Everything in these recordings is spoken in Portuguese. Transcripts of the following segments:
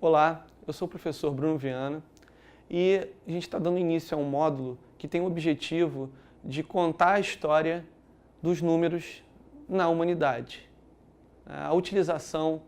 Olá, eu sou o professor Bruno Viana e a gente está dando início a um módulo que tem o objetivo de contar a história dos números na humanidade. A utilização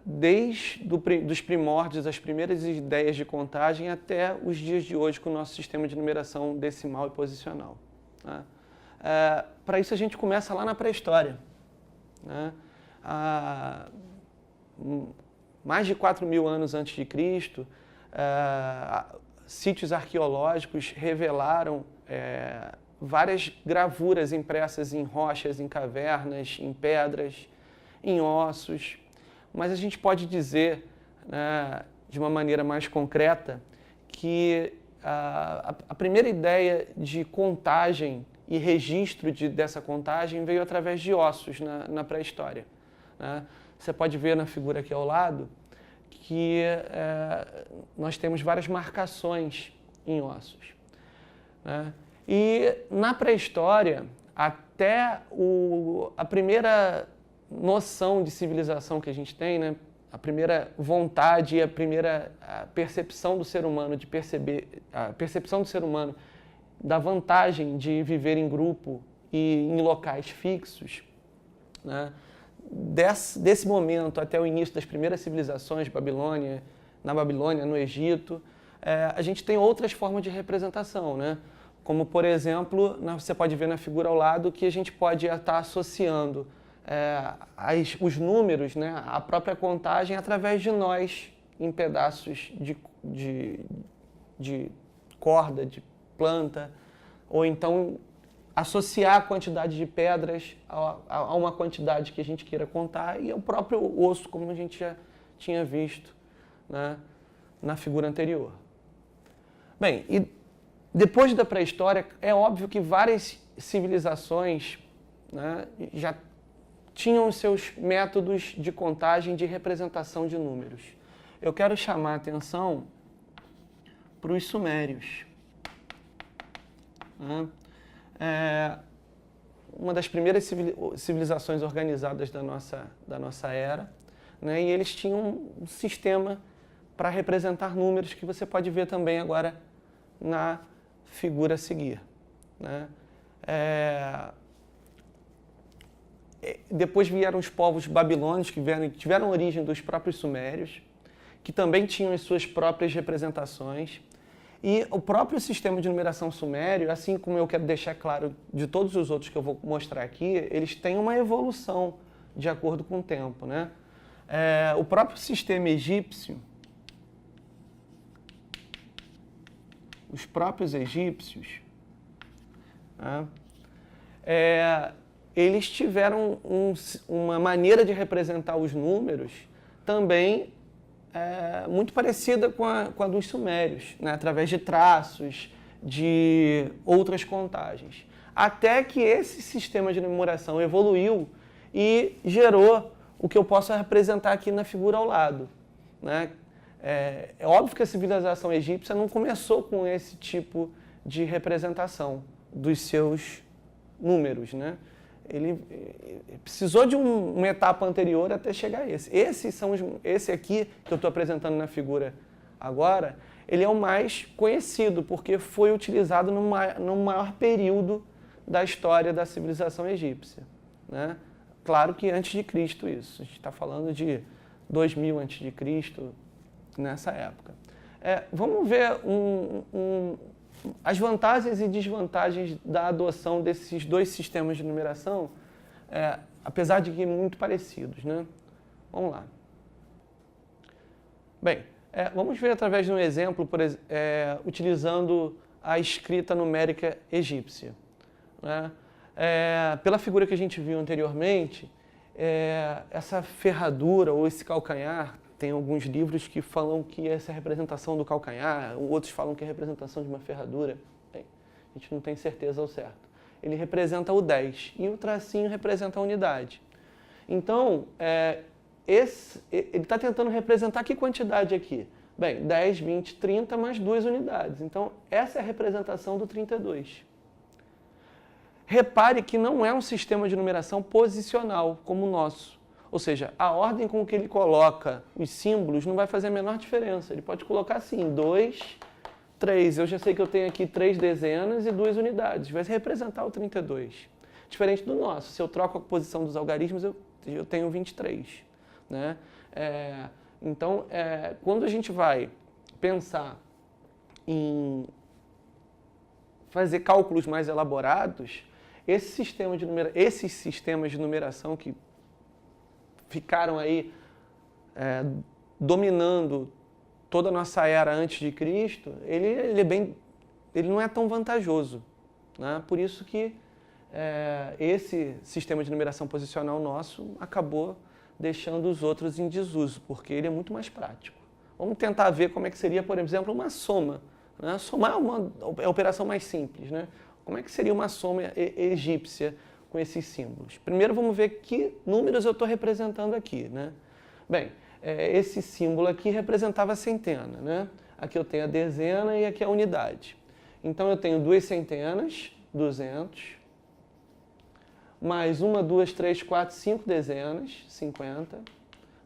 desde dos primórdios, as primeiras ideias de contagem até os dias de hoje com o nosso sistema de numeração decimal e posicional. Para isso a gente começa lá na pré-história. Mais de 4.000 anos antes de Cristo, sítios arqueológicos revelaram várias gravuras impressas em rochas, em cavernas, em pedras, em ossos. Mas a gente pode dizer, de uma maneira mais concreta, que a primeira ideia de contagem e registro dessa contagem veio através de ossos na pré-história. Você pode ver na figura aqui ao lado que nós temos várias marcações em ossos. E na pré-história, até a primeira noção de civilização que a gente tem, a primeira vontade e a primeira percepção do ser humano de perceber, a percepção do ser humano da vantagem de viver em grupo e em locais fixos, desse momento até o início das primeiras civilizações, na Babilônia, no Egito, a gente tem outras formas de representação, como, por exemplo, você pode ver na figura ao lado que a gente pode estar associando os números, a própria contagem, através de nós em pedaços de corda, de planta, ou então associar a quantidade de pedras a uma quantidade que a gente queira contar e o próprio osso, como a gente já tinha visto na figura anterior. Bem, e depois da pré-história, é óbvio que várias civilizações já tinham os seus métodos de contagem, de representação de números. Eu quero chamar a atenção para os sumérios. Uma das primeiras civilizações organizadas da nossa era, e eles tinham um sistema para representar números que você pode ver também agora na figura a seguir. Depois vieram os povos babilônios, que tiveram origem dos próprios sumérios, que também tinham as suas próprias representações. E o próprio sistema de numeração sumério, assim como eu quero deixar claro de todos os outros que eu vou mostrar aqui, eles têm uma evolução de acordo com o tempo. O próprio sistema egípcio, os próprios egípcios, eles tiveram uma maneira de representar os números também muito parecida com a dos sumérios, através de traços, de outras contagens. Até que esse sistema de numeração evoluiu e gerou o que eu posso representar aqui na figura ao lado. É óbvio que a civilização egípcia não começou com esse tipo de representação dos seus números, Ele precisou de uma etapa anterior até chegar a esse. Esse aqui, que eu estou apresentando na figura agora, ele é o mais conhecido, porque foi utilizado no maior período da história da civilização egípcia. Claro que antes de Cristo isso. A gente está falando de 2000 antes de Cristo, nessa época. Vamos ver as vantagens e desvantagens da adoção desses dois sistemas de numeração, apesar de que muito parecidos. Vamos lá. Bem, vamos ver através de um exemplo, utilizando a escrita numérica egípcia. Pela figura que a gente viu anteriormente, essa ferradura ou esse calcanhar, tem alguns livros que falam que essa é a representação do calcanhar, outros falam que é a representação de uma ferradura. Bem, a gente não tem certeza ao certo. Ele representa o 10 e o tracinho representa a unidade. Então, ele está tentando representar que quantidade aqui? Bem, 10, 20, 30 mais 2 unidades. Então, essa é a representação do 32. Repare que não é um sistema de numeração posicional como o nosso. Ou seja, a ordem com que ele coloca os símbolos não vai fazer a menor diferença. Ele pode colocar assim, 2, 3. Eu já sei que eu tenho aqui 3 dezenas e 2 unidades. Vai representar o 32. Diferente do nosso. Se eu troco a posição dos algarismos, eu tenho 23. Né? Então, quando a gente vai pensar em fazer cálculos mais elaborados, esses sistemas de numeração que ficaram aí dominando toda a nossa era antes de Cristo, ele não é tão vantajoso. Né? Por isso que esse sistema de numeração posicional nosso acabou deixando os outros em desuso, porque ele é muito mais prático. Vamos tentar ver como é que seria, por exemplo, uma soma. Né? Somar é a operação mais simples. Né? Como é que seria uma soma egípcia com esses símbolos? Primeiro vamos ver que números eu estou representando aqui. Né? Bem, esse símbolo aqui representava a centena. Né? Aqui eu tenho a dezena e aqui a unidade. Então eu tenho 2 centenas, 200, mais 1, 2, 3, 4, 5 dezenas, 50,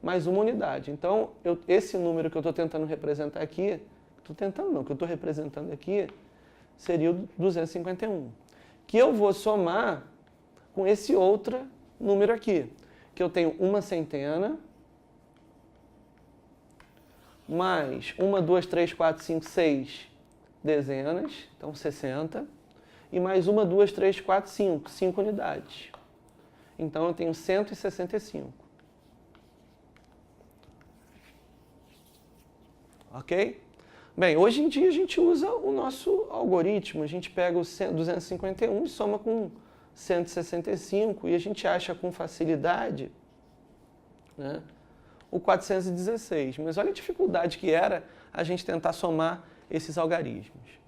mais uma unidade. Então, esse número que eu estou tentando representar aqui, que eu estou representando aqui, seria o 251, que eu vou somar com esse outro número aqui, que eu tenho 1 centena, mais 1, 2, 3, 4, 5, 6 dezenas, então 60, e mais 1, 2, 3, 4, 5 unidades. Então eu tenho 165. Ok? Bem, hoje em dia a gente usa o nosso algoritmo, a gente pega o 251 e soma com 165 e a gente acha com facilidade, né, o 416. Mas olha a dificuldade que era a gente tentar somar esses algarismos,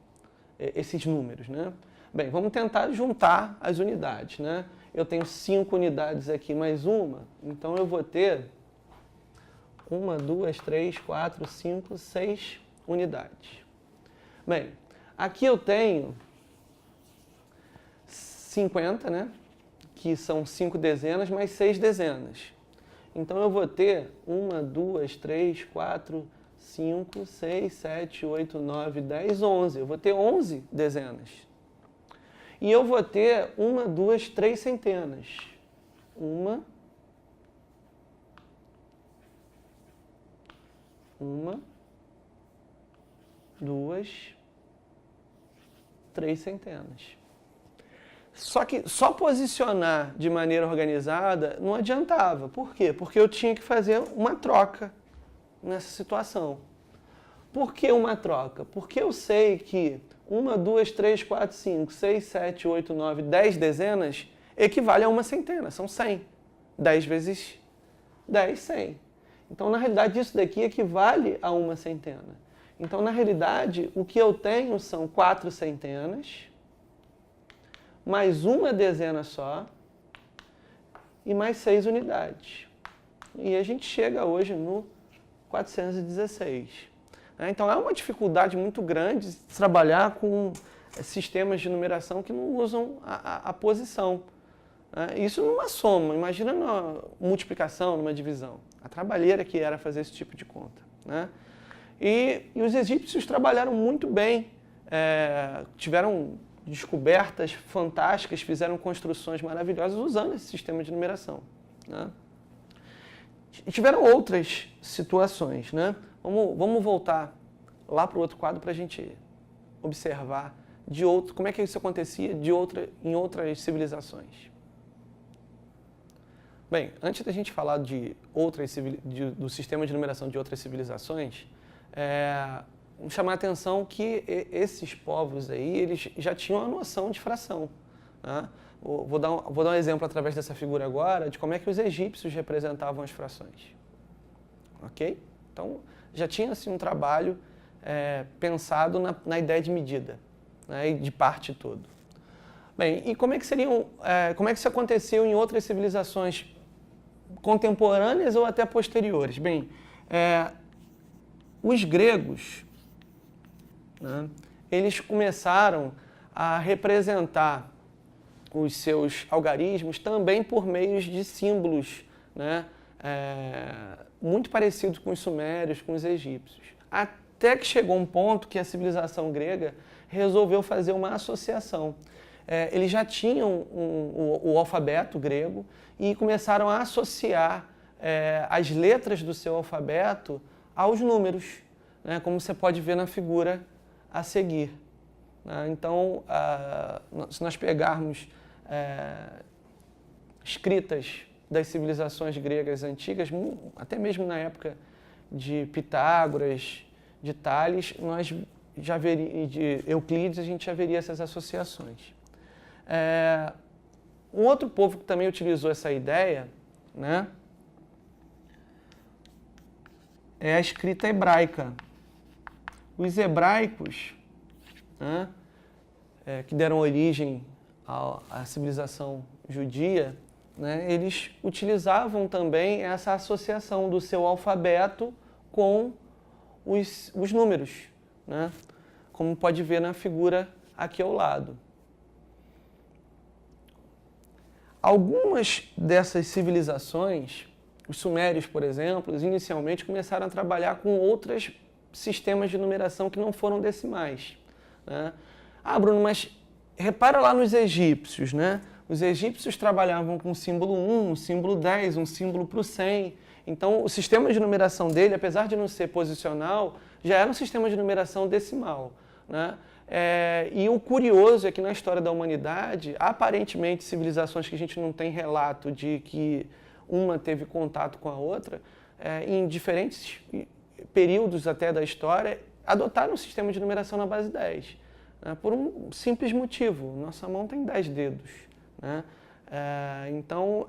esses números, né? Bem, vamos tentar juntar as unidades, né? Eu tenho 5 unidades aqui mais uma, então eu vou ter 1, 2, 3, 4, 5, 6 unidades. Bem, aqui eu tenho 50, né? Que são 5 dezenas mais 6 dezenas. Então eu vou ter 1, 2, 3, 4, 5, 6, 7, 8, 9, 10, 11. Eu vou ter 11 dezenas. E eu vou ter 1, 2, 3 centenas. 1, 2, 3 centenas. Só que só posicionar de maneira organizada não adiantava. Por quê? Porque eu tinha que fazer uma troca nessa situação. Por que uma troca? Porque eu sei que 1, 2, 3, 4, 5, 6, 7, 8, 9, 10 dezenas equivale a uma centena, são 100. 10 vezes 10, 100. Então, na realidade, isso daqui equivale a uma centena. Então, na realidade, o que eu tenho são 4 centenas, mais uma dezena só, e mais 6 unidades. E a gente chega hoje no 416. Então, é uma dificuldade muito grande de trabalhar com sistemas de numeração que não usam a posição. Isso numa soma, imagina numa multiplicação, numa divisão. A trabalheira que era fazer esse tipo de conta. Né? E os egípcios trabalharam muito bem, tiveram descobertas fantásticas, fizeram construções maravilhosas usando esse sistema de numeração. Né? E tiveram outras situações. Né? Vamos voltar lá para o outro quadro para a gente observar como é que isso acontecia em outras civilizações. Bem, antes da gente falar do sistema de numeração de outras civilizações, vamos chamar a atenção que esses povos aí, eles já tinham a noção de fração. Né? Vou dar um exemplo através dessa figura agora de como é que os egípcios representavam as frações. Ok? Então, já tinha assim, um trabalho pensado na ideia de medida, né? E de parte todo. Bem, e como é que isso aconteceu em outras civilizações contemporâneas ou até posteriores? Bem, os gregos, né, eles começaram a representar os seus algarismos também por meio de símbolos, né, muito parecidos com os sumérios, com os egípcios. Até que chegou um ponto que a civilização grega resolveu fazer uma associação. Eles já tinham o alfabeto grego e começaram a associar as letras do seu alfabeto aos números, né, como você pode ver na figura a seguir. Então, se nós pegarmos escritas das civilizações gregas antigas, até mesmo na época de Pitágoras, de Tales, nós já veria, de Euclides, a gente já veria essas associações. Um outro povo que também utilizou essa ideia, né, é a escrita hebraica. Os hebraicos, né, que deram origem à civilização judia, né, eles utilizavam também essa associação do seu alfabeto com os números, né, como pode ver na figura aqui ao lado. Algumas dessas civilizações, os sumérios, por exemplo, inicialmente começaram a trabalhar com outros sistemas de numeração que não foram decimais, né? Bruno, mas repara lá nos egípcios, né? Os egípcios trabalhavam com o símbolo 1, o símbolo 10, um símbolo para o 100. Então, o sistema de numeração dele, apesar de não ser posicional, já era um sistema de numeração decimal, né? E o curioso é que na história da humanidade, aparentemente, civilizações que a gente não tem relato de que uma teve contato com a outra, em diferentes períodos até da história, adotaram um sistema de numeração na base 10, né, por um simples motivo: nossa mão tem 10 dedos, né? Então,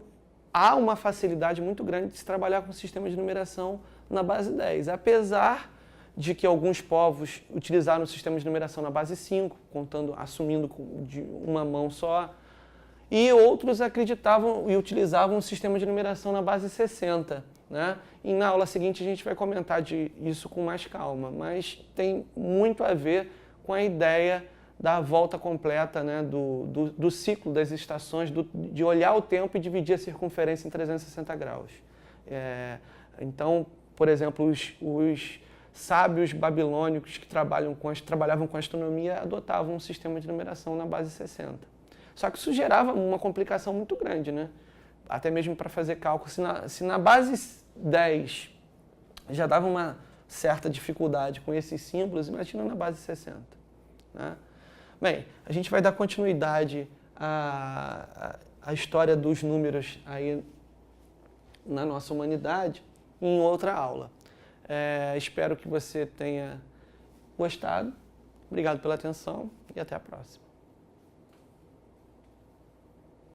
há uma facilidade muito grande de se trabalhar com o sistema de numeração na base 10, apesar de que alguns povos utilizaram o sistema de numeração na base 5, assumindo de uma mão só, e outros acreditavam e utilizavam o sistema de numeração na base 60. Né? E na aula seguinte a gente vai comentar isso com mais calma, mas tem muito a ver com a ideia da volta completa, né, do ciclo das estações, de olhar o tempo e dividir a circunferência em 360 graus. Então, por exemplo, os sábios babilônicos que trabalhavam com astronomia adotavam um sistema de numeração na base 60. Só que isso gerava uma complicação muito grande, né? Até mesmo para fazer cálculo. Se na base 10 já dava uma certa dificuldade com esses símbolos, imagina na base 60. Né? Bem, a gente vai dar continuidade à história dos números aí na nossa humanidade em outra aula. Espero que você tenha gostado. Obrigado pela atenção e até a próxima.